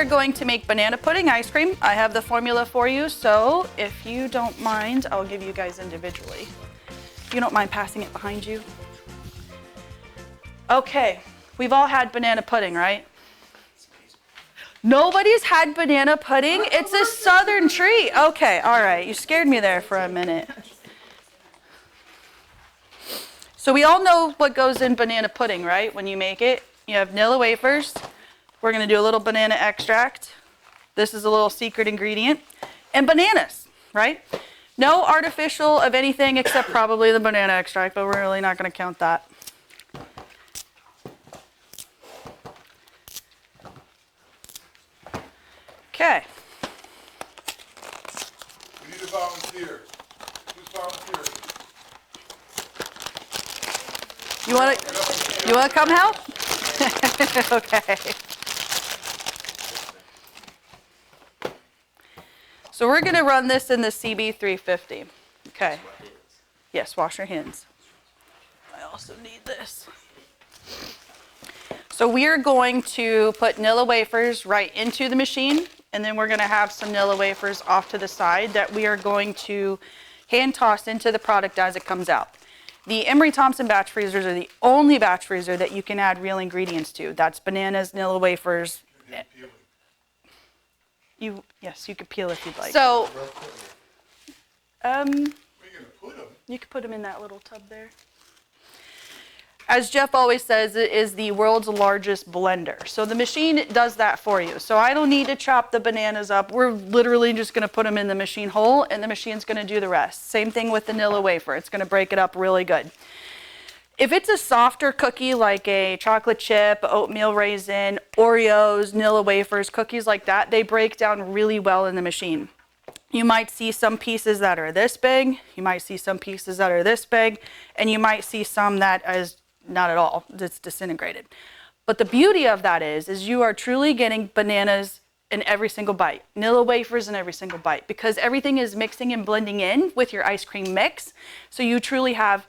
are going to make banana pudding ice cream. I have the formula for you, so if you don't mind, I'll give you guys individually. If you don't mind passing it behind you. Okay, we've all had banana pudding, right? Nobody's had banana pudding? It's a southern treat. Okay, all right, you scared me there for a minute. So we all know what goes in banana pudding, right? When you make it, you have vanilla wafers. We're gonna do a little banana extract. This is a little secret ingredient. And bananas, right? No artificial of anything except probably the banana extract, but we're really not gonna count that. Okay. We need a volunteer. Who's volunteering? You wanna come help? Okay. So we're gonna run this in the CB350. Okay. Yes, wash your hands. I also need this. So we're going to put Nilla wafers right into the machine, and then we're gonna have some Nilla wafers off to the side that we are going to hand toss into the product as it comes out. The Emery-Thompson batch freezers are the only batch freezer that you can add real ingredients to. That's bananas, Nilla wafers. Yes, you could peel if you'd like. So, Where are you gonna put them? you could put them in that little tub there. As Jeff always says, it is the world's largest blender. So the machine does that for you. So I don't need to chop the bananas up. We're literally just gonna put them in the machine whole, and the machine's gonna do the rest. Same thing with the Nilla wafer. It's gonna break it up really good. If it's a softer cookie like a chocolate chip, oatmeal raisin, Oreos, Nilla wafers, cookies like that, they break down really well in the machine. You might see some pieces that are this big, you might see some pieces that are this big, and you might see some that is not at all, it's disintegrated. But the beauty of that is you are truly getting bananas in every single bite, Nilla wafers in every single bite, because everything is mixing and blending in with your ice cream mix. So you truly have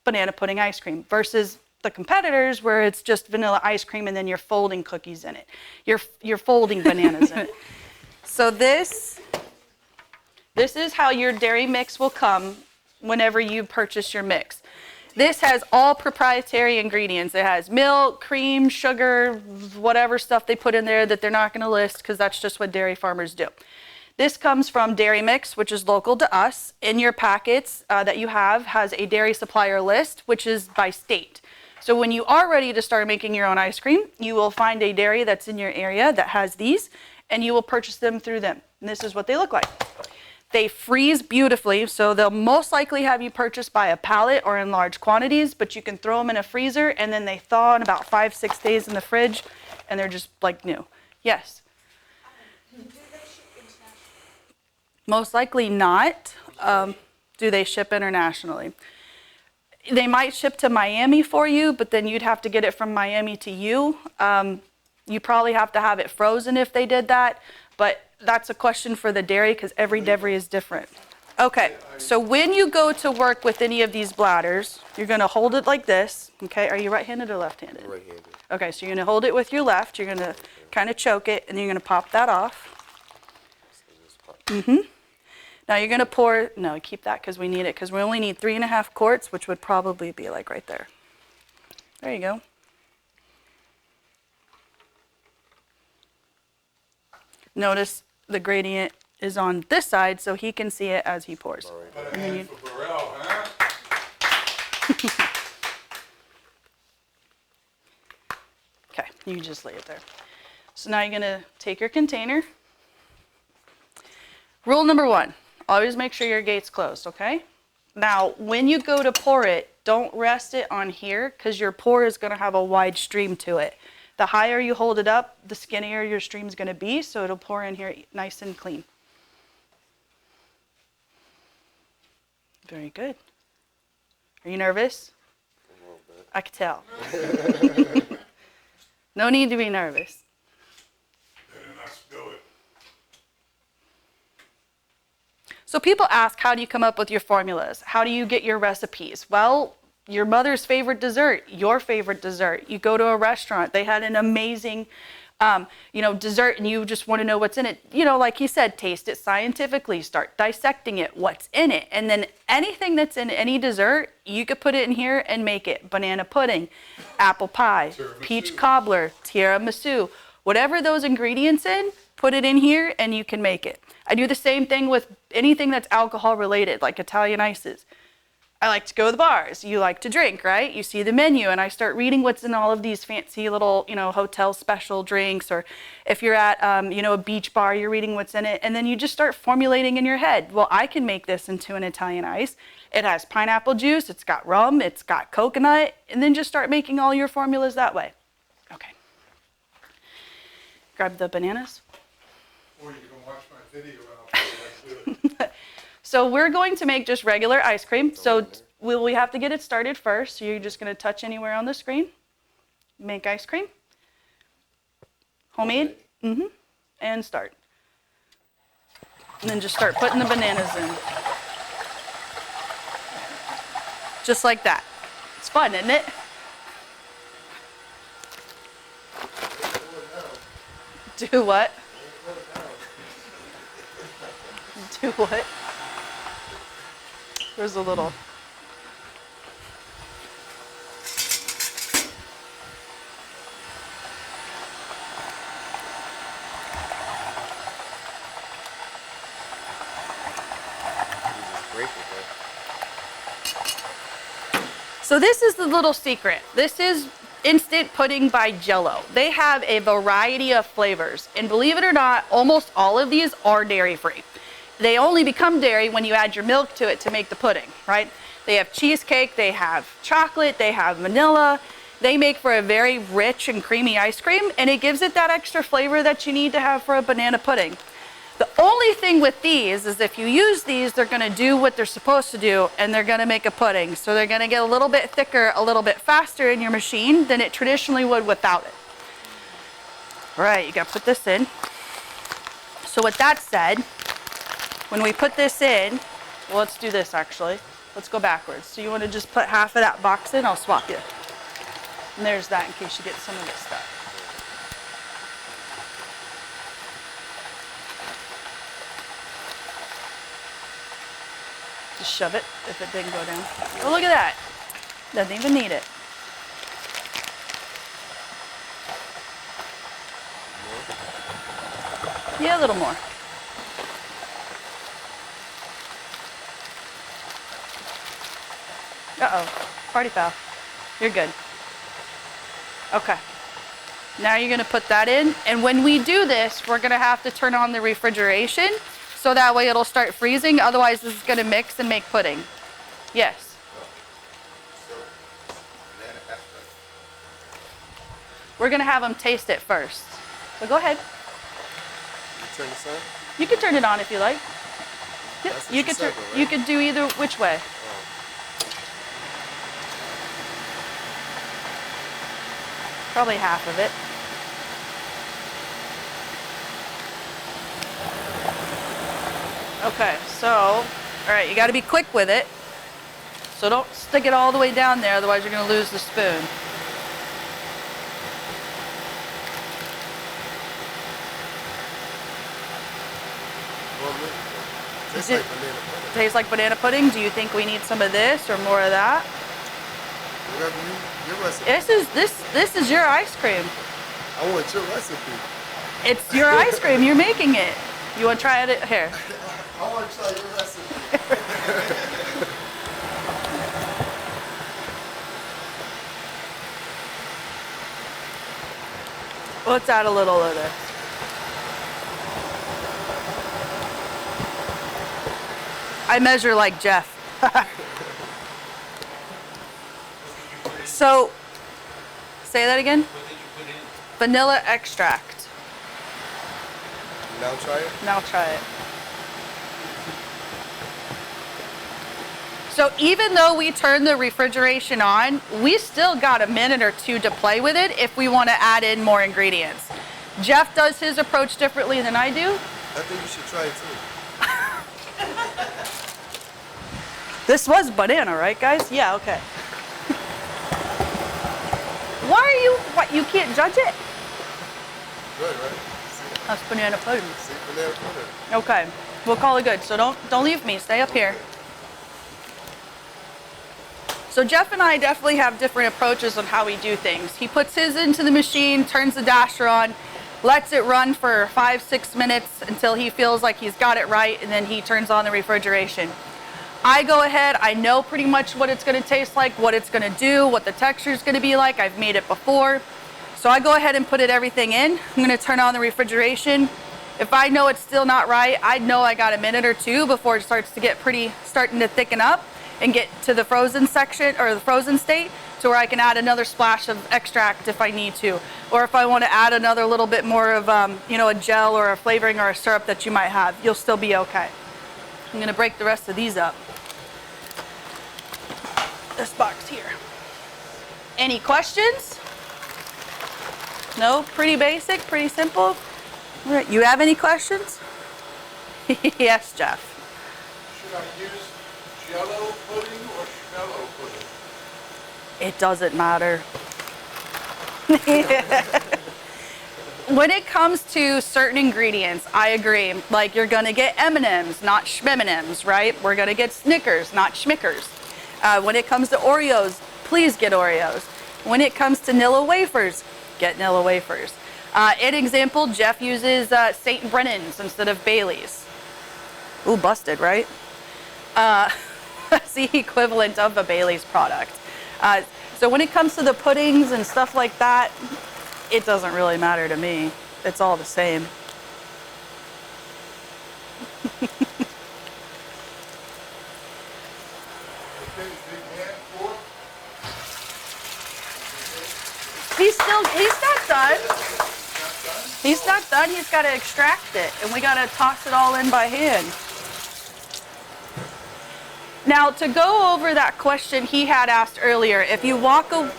banana pudding ice cream versus the competitors where it's just vanilla ice cream and then you're folding cookies in it. You're folding bananas in it. So this is how your dairy mix will come whenever you purchase your mix. This has all proprietary ingredients. It has milk, cream, sugar, whatever stuff they put in there that they're not going to list because that's just what dairy farmers do. This comes from Dairy Mix, which is local to us. In your packets that you have has a dairy supplier list, which is by state. So when you are ready to start making your own ice cream, you will find a dairy that's in your area that has these, and you will purchase them through them. And this is what they look like. They freeze beautifully, so they'll most likely have you purchased by a pallet or in large quantities, but you can throw them in a freezer and then they thaw in about 5-6 days in the fridge and they're just like new. Yes? Do they ship internationally? Most likely not. Do they ship internationally? They might ship to Miami for you, but then you'd have to get it from Miami to you. You probably have to have it frozen if they did that, but that's a question for the dairy because every dairy is different. Okay, so when you go to work with any of these bladders, you're going to hold it like this. Okay, are you right-handed or left-handed? Right-handed. Okay, so you're going to hold it with your left. You're going to kind of choke it, and then you're going to pop that off. Now you're going to pour, no, keep that because we need it because we only need 3.5 quarts, which would probably be like right there. There you go. Notice the gradient is on this side so he can see it as he pours. Put a hand for Burrell, huh? Okay, you can just lay it there. So now you're going to take your container. Rule number 1, always make sure your gate's closed, okay? Now, when you go to pour it, don't rest it on here because your pour is going to have a wide stream to it. The higher you hold it up, the skinnier your stream's going to be, so it'll pour in here nice and clean. Very good. Are you nervous? A little bit. I could tell. No need to be nervous. Better not spill it. So people ask, how do you come up with your formulas? How do you get your recipes? Well, your mother's favorite dessert, your favorite dessert. You go to a restaurant, they had an amazing Dessert, and you just want to know what's in it, like he said, taste it scientifically, start dissecting it, what's in it. And then anything that's in any dessert, you could put it in here and make it. Banana pudding, apple pie, peach cobbler, tiramisu, whatever those ingredients in, put it in here and you can make it. I do the same thing with anything that's alcohol related, like Italian ices. I like to go to the bars. You like to drink, right? You see the menu and I start reading what's in all of these fancy little, hotel special drinks. Or if you're at, a beach bar, you're reading what's in it. And then you just start formulating in your head. Well, I can make this into an Italian ice. It has pineapple juice. It's got rum. It's got coconut. And then just start making all your formulas that way. Okay. Grab the bananas. Or you can watch my video and I'll do it. So we're going to make just regular ice cream. So we have to get it started first. So you're just going to touch anywhere on the screen. Make ice cream. Homemade. And start. And then just start putting the bananas in. Just like that. It's fun, isn't it? Do what? Do what? There's a little. So this is the little secret. This is instant pudding by Jello. They have a variety of flavors, and believe it or not, almost all of these are dairy-free. They only become dairy when you add your milk to it to make the pudding, right? They have cheesecake, they have chocolate, they have vanilla. They make for a very rich and creamy ice cream, and it gives it that extra flavor that you need to have for a banana pudding. The only thing with these is if you use these, they're gonna do what they're supposed to do, and they're gonna make a pudding. So they're gonna get a little bit thicker, a little bit faster in your machine than it traditionally would without it. All right, you gotta put this in. So with that said, when we put this in, well, let's do this actually. Let's go backwards. So you want to just put half of that box in, I'll swap you. And there's that in case you get some of this stuff. Just shove it if it didn't go down. Oh, look at that. Doesn't even need it. Yeah, a little more. Uh-oh, party foul. You're good. Okay. Now you're gonna put that in, and when we do this, we're gonna have to turn on the refrigeration, so that way it'll start freezing, otherwise this is gonna mix and make pudding. Yes? We're gonna have them taste it first. But go ahead. You turn this on? You can turn it on if you like. Yep. That's what You could said, turn, though, right? you could do either which way. Probably half of it. Okay, so, all right, you got to be quick with it. So don't stick it all the way down there, otherwise you're going to lose the spoon. Tastes Is it- like banana pudding. Tastes like banana pudding. Do you think we need some of this or more of that? Whatever your recipe. This is your ice cream. I want your recipe. It's your ice cream. You're making it. You want to try it? Here. I want to try your recipe. Let's add a little of this. I measure like Jeff. So, say that again? Vanilla extract. Now try it. Now try it. So even though we turned the refrigeration on, we still got a minute or two to play with it if we want to add in more ingredients. Jeff does his approach differently than I do. I think you should try it too. This was banana, right, guys? Yeah, okay. Why are you, what, you can't judge it? good, right? See, That's banana pudding. see banana pudding. Okay, we'll call it good. So don't leave me. Stay up here. So Jeff and I definitely have different approaches on how we do things. He puts his into the machine, turns the dasher on, lets it run for 5-6 minutes until he feels like he's got it right, and then he turns on the refrigeration. I go ahead, I know pretty much what it's going to taste like, what it's going to do, what the texture is going to be like. I've made it before. So I go ahead and put everything in. I'm going to turn on the refrigeration. If I know it's still not right, I know I got a minute or two before it starts to get starting to thicken up and get to the frozen section or the frozen state, to where I can add another splash of extract if I need to, or if I want to add another little bit more of a gel or a flavoring or a syrup that you might have, you'll still be okay. I'm going to break the rest of these up. This box here. Any questions? No? Pretty basic, pretty simple. All right, you have any questions? Yes, Jeff. Should I use Jello pudding or Schmello pudding? It doesn't matter. When it comes to certain ingredients, I agree. Like, you're gonna get M&Ms, not Schmim&Ms, right? We're gonna get Snickers, not Schmickers. When it comes to Oreos, please get Oreos. When it comes to Nilla wafers, get Nilla wafers. An example, Jeff uses St. Brennan's instead of Bailey's. Ooh, busted, right? That's the equivalent of a Bailey's product. So when it comes to the puddings and stuff like that, it doesn't really matter to me. It's all the same. He's not done. He's not done. He's got to extract it, and we got to toss it all in by hand. Now, to go over that question he had asked earlier, if you walk away...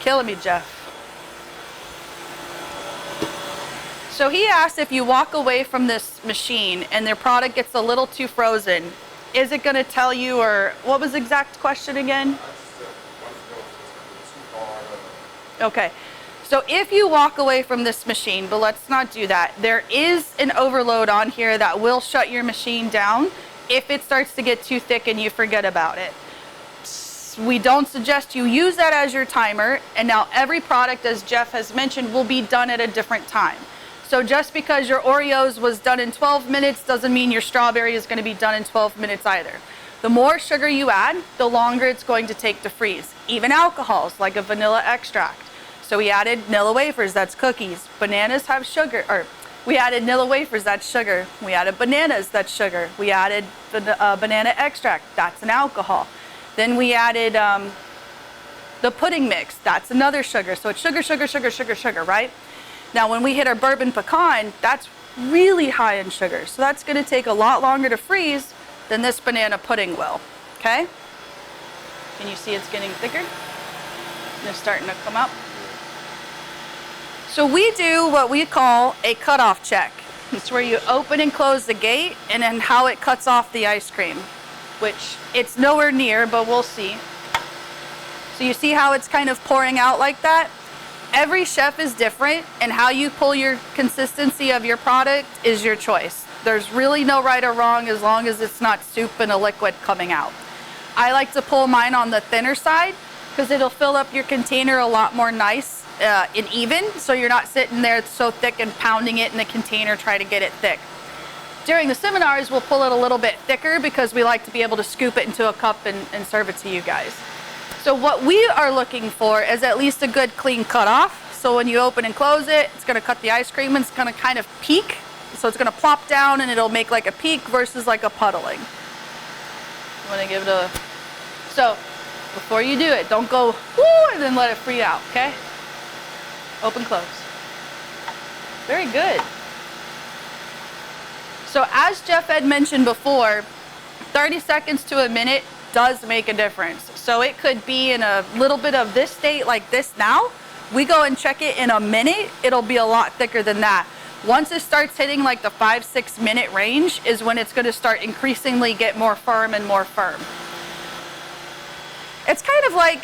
Killing me, Jeff. So he asked, if you walk away from this machine and their product gets a little too frozen, is it going to tell you, or what was the exact question again? Okay. So if you walk away from this machine, but let's not do that, there is an overload on here that will shut your machine down if it starts to get too thick and you forget about it. We don't suggest you use that as your timer, and now every product, as Jeff has mentioned, will be done at a different time. So just because your Oreos was done in 12 minutes doesn't mean your strawberry is going to be done in 12 minutes either. The more sugar you add, the longer it's going to take to freeze. Even alcohols, like a vanilla extract. So we added Nilla wafers, that's cookies. Bananas have sugar, or we added Nilla wafers, that's sugar. We added bananas, that's sugar. We added banana extract, that's an alcohol. Then we added the pudding mix, that's another sugar. So it's sugar, sugar, sugar, sugar, sugar, right? Now when we hit our bourbon pecan, that's really high in sugar. So that's going to take a lot longer to freeze than this banana pudding will, okay? Can you see it's getting thicker? And it's starting to come up. So we do what we call a cutoff check. It's where you open and close the gate and then how it cuts off the ice cream, which it's nowhere near, but we'll see. So you see how it's kind of pouring out like that? Every chef is different, and how you pull your consistency of your product is your choice. There's really no right or wrong as long as it's not soup and a liquid coming out. I like to pull mine on the thinner side because it'll fill up your container a lot more nice and even, so you're not sitting there so thick and pounding it in the container trying to get it thick. During the seminars, we'll pull it a little bit thicker because we like to be able to scoop it into a cup and serve it to you guys. So what we are looking for is at least a good clean cutoff. So when you open and close it, it's going to cut the ice cream and it's going to kind of peak. So it's going to plop down and it'll make like a peak versus like a puddling. You want to give it a... So before you do it, don't go woo and then let it free out, okay? Open, close. Very good. So as Jeff had mentioned before, 30 seconds to a minute does make a difference. So it could be in a little bit of this state like this now. We go and check it in a minute, it'll be a lot thicker than that. Once it starts hitting like the 5-6 minute range is when it's going to start increasingly get more firm and more firm. It's kind of like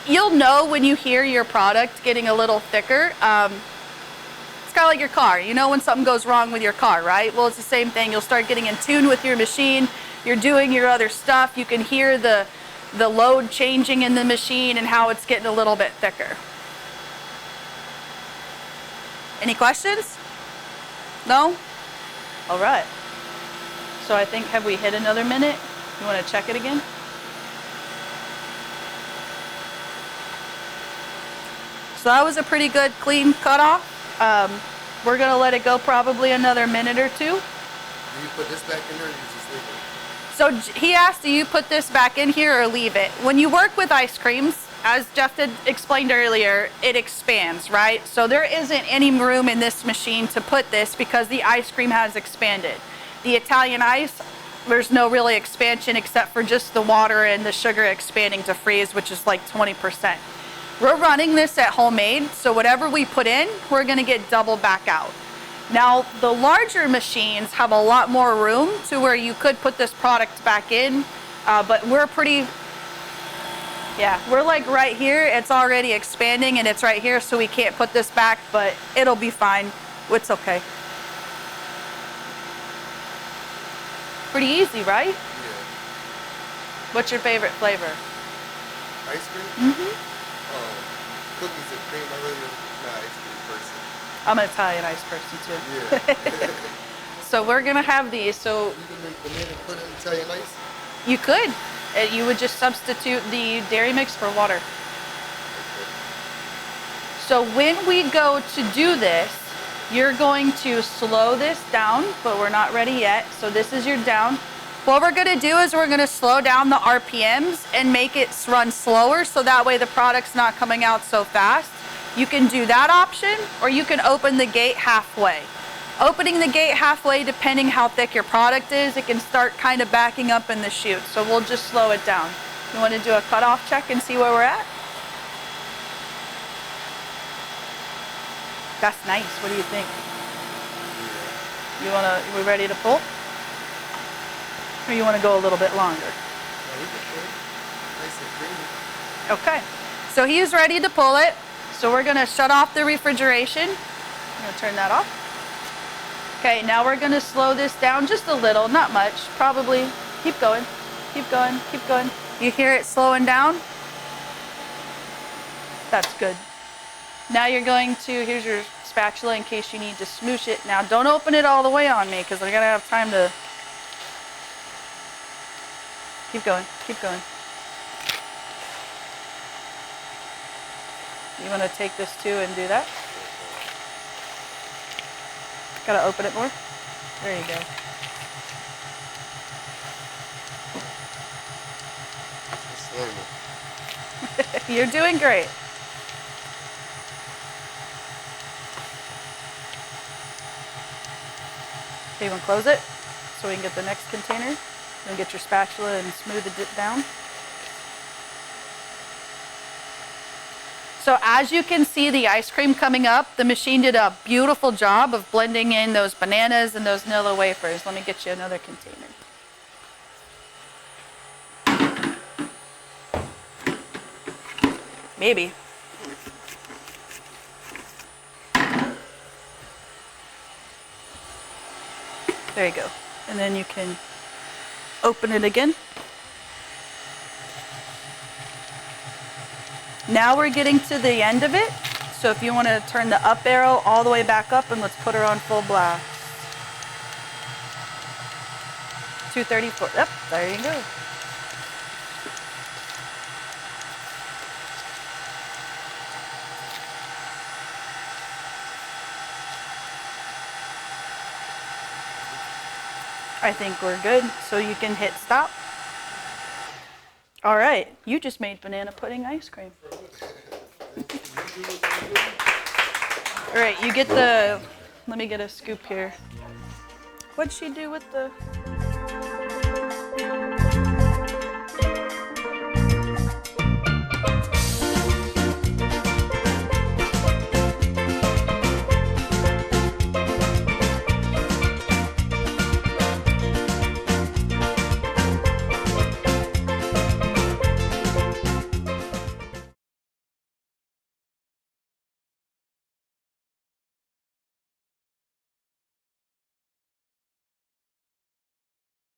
you'll know when you hear your product getting a little thicker. It's kind of like your car. You know when something goes wrong with your car, right? Well, it's the same thing. You'll start getting in tune with your machine. You're doing your other stuff. You can hear the load changing in the machine and how it's getting a little bit thicker. Any questions? No? All right. So I think, have we hit another minute? You want to check it again? So that was a pretty good clean cutoff. We're going to let it go probably another minute or two. Do you put this back in there or you just leave it? So he asked, do you put this back in here or leave it? When you work with ice creams, as Jeff had explained earlier, it expands, right? So there isn't any room in this machine to put this because the ice cream has expanded. The Italian ice, there's no really expansion except for just the water and the sugar expanding to freeze, which is like 20%. We're running this at homemade, so whatever we put in, we're gonna get double back out. Now, the larger machines have a lot more room to where you could put this product back in, but we're pretty, we're like right here. It's already expanding and it's right here, so we can't put this back, but it'll be fine. It's okay. Pretty easy, right? Yeah. What's your favorite flavor? Ice cream? Mm-hmm. Cookies and cream. I really not ice cream person. I'm an Italian ice person too. Yeah. So we're gonna have these. So You can make banana pudding Italian ice? you could. You would just substitute the dairy mix for water. Okay. So when we go to do this, you're going to slow this down, but we're not ready yet. So this is your down. What we're gonna do is we're gonna slow down the RPMs and make it run slower so that way the product's not coming out so fast. You can do that option, or you can open the gate halfway. Opening the gate halfway, depending how thick your product is, it can start kind of backing up in the chute. So we'll just slow it down. You wanna do a cutoff check and see where we're at? That's nice. What do you think? We ready to pull? Or you want to go a little bit longer? No, we can put it nice and creamy. Okay. So he's ready to pull it. So we're going to shut off the refrigeration. I'm going to turn that off. Okay, now we're going to slow this down just a little, not much. Probably. Keep going. Keep going. Keep going. You hear it slowing down? That's good. Now you're going to, here's your spatula in case you need to smoosh it. Now don't open it all the way on me because I gotta have time to. Keep going, keep going. You wanna take this too and do that? Gotta open it more? There you go. Slowly. You're doing great. Okay, you want to close it so we can get the next container? Then get your spatula and smooth it down. So as you can see the ice cream coming up, the machine did a beautiful job of blending in those bananas and those Nilla wafers. Let me get you another container. Maybe. There you go. And then you can open it again. Now we're getting to the end of it. So if you want to turn the up arrow all the way back up and let's put her on full blast. 234. Yep, there you go. I think we're good, so you can hit stop. All right, you just made banana pudding ice cream. All right, you get the, let me get a scoop here. What'd she do with the?